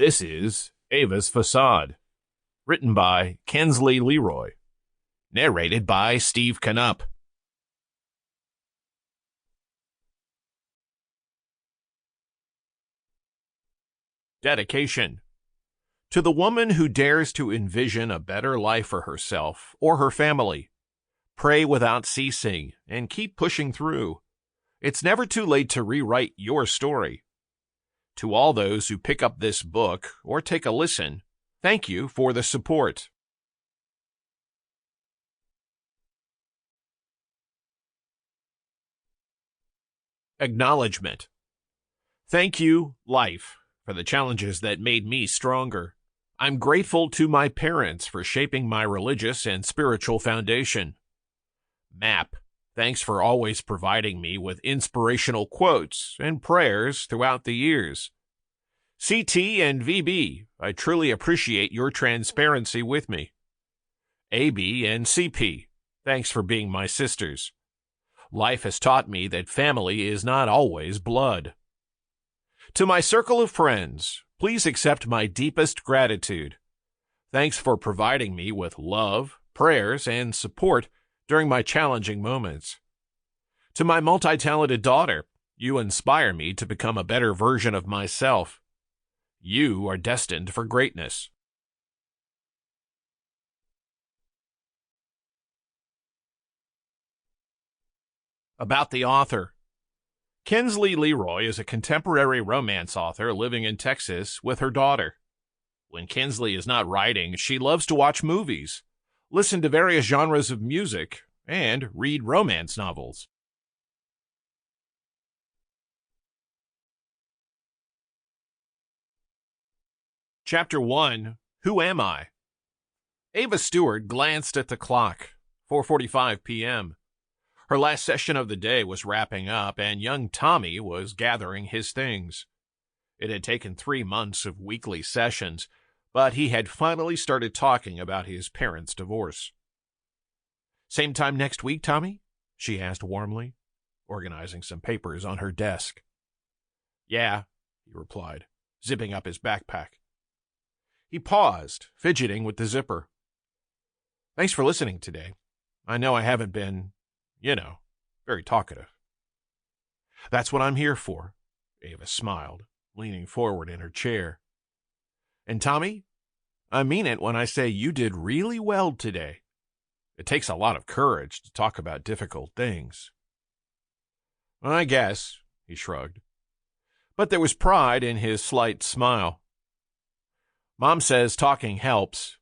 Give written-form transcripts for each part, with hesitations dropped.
This is Ava's Façade, written by Kinsley LeRoy, narrated by Steve Knupp. Dedication. To the woman who dares to envision a better life for herself or her family, pray without ceasing and keep pushing through. It's never too late to rewrite your story. To all those who pick up this book or take a listen, thank you for the support. Acknowledgement. Thank you, life, for the challenges that made me stronger. I'm grateful to my parents for shaping my religious and spiritual foundation. Map. Thanks for always providing me with inspirational quotes and prayers throughout the years. CT and VB, I truly appreciate your transparency with me. AB and CP, thanks for being my sisters. Life has taught me that family is not always blood. To my circle of friends, please accept my deepest gratitude. Thanks for providing me with love, prayers, and support during my challenging moments. To my multi-talented daughter, you inspire me to become a better version of myself. You are destined for greatness. About the author. Kinsley LeRoy is a contemporary romance author living in Texas with her daughter. When Kinsley is not writing, she loves to watch movies, listen to various genres of music, and read romance novels. Chapter 1, Who Am I? Ava Stewart glanced at the clock, 4:45 p.m. Her last session of the day was wrapping up, and young Tommy was gathering his things. It had taken 3 months of weekly sessions, but he had finally started talking about his parents' divorce. "Same time next week, Tommy?" she asked warmly, organizing some papers on her desk. "Yeah," he replied, zipping up his backpack. He paused, fidgeting with the zipper. "Thanks for listening today. I know I haven't been, very talkative." "That's what I'm here for," Ava smiled, leaning forward in her chair. "And Tommy, I mean it when I say you did really well today. It takes a lot of courage to talk about difficult things." "I guess," he shrugged. But there was pride in his slight smile. "Mom says talking helps.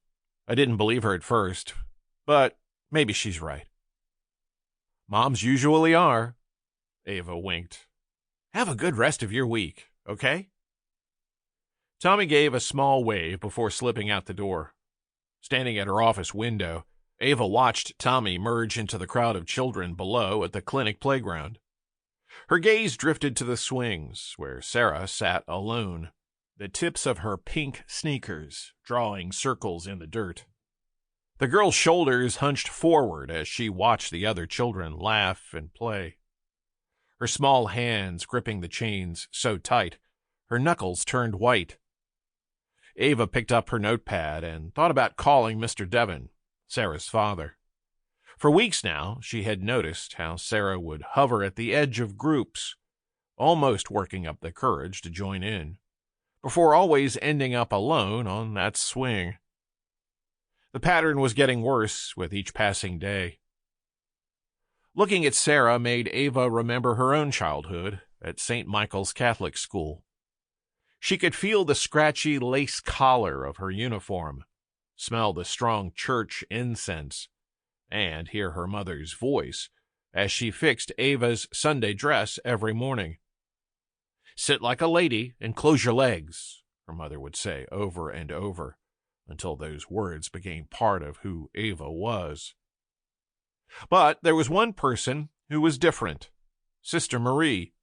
I didn't believe her at first, but maybe she's right." "Moms usually are." Ava winked. "Have a good rest of your week, okay?" Tommy gave a small wave before slipping out the door. Standing at her office window, Ava watched Tommy merge into the crowd of children below at the clinic playground. Her gaze drifted to the swings, where Sarah sat alone, the tips of her pink sneakers drawing circles in the dirt. The girl's shoulders hunched forward as she watched the other children laugh and play. Her small hands gripping the chains so tight, her knuckles turned white. Ava picked up her notepad and thought about calling Mr. Devon, Sarah's father. For weeks now, she had noticed how Sarah would hover at the edge of groups, almost working up the courage to join in, before always ending up alone on that swing. The pattern was getting worse with each passing day. Looking at Sarah made Ava remember her own childhood at St. Michael's Catholic School. She could feel the scratchy lace collar of her uniform, smell the strong church incense, and hear her mother's voice as she fixed Ava's Sunday dress every morning. "Sit like a lady and close your legs," her mother would say over and over, until those words became part of who Ava was. But there was one person who was different, Sister Marie.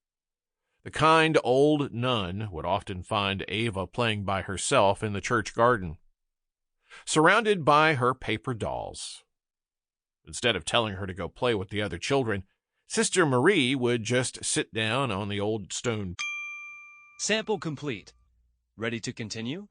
The kind old nun would often find Ava playing by herself in the church garden, surrounded by her paper dolls. Instead of telling her to go play with the other children, Sister Marie would just sit down on the old stone. Sample complete. Ready to continue?